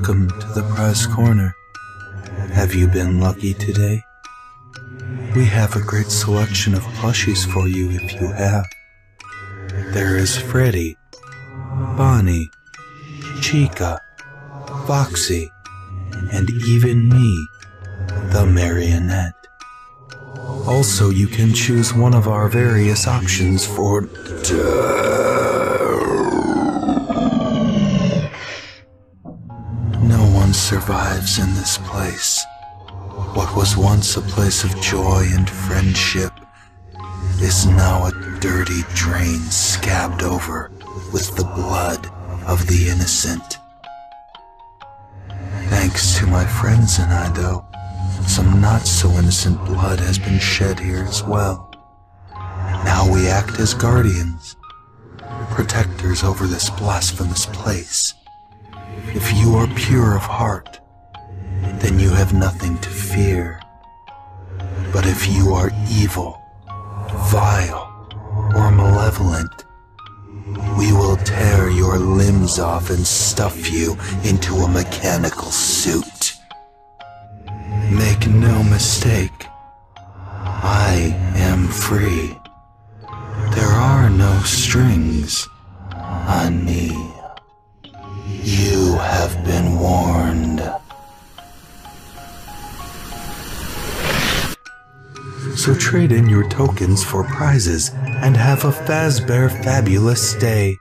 Welcome to the Prize Corner. Have you been lucky today? We have a great selection of plushies for you if you have. There is Freddy, Bonnie, Chica, Foxy, and even me, the Marionette. Also, you can choose one of our various options for No one survives in this place. What was once a place of joy and friendship is now a dirty drain scabbed over with the blood of the innocent. Thanks to my friends and I, though, some not-so-innocent blood has been shed here as well. Now we act as guardians, protectors over this blasphemous place. If you are pure of heart, then you have nothing to fear. But if you are evil, vile, or malevolent, we will tear your limbs off and stuff you into a mechanical suit. Make no mistake, I am free. There are no strings on me. You have been warned. So trade in your tokens for prizes and have a Fazbear fabulous day.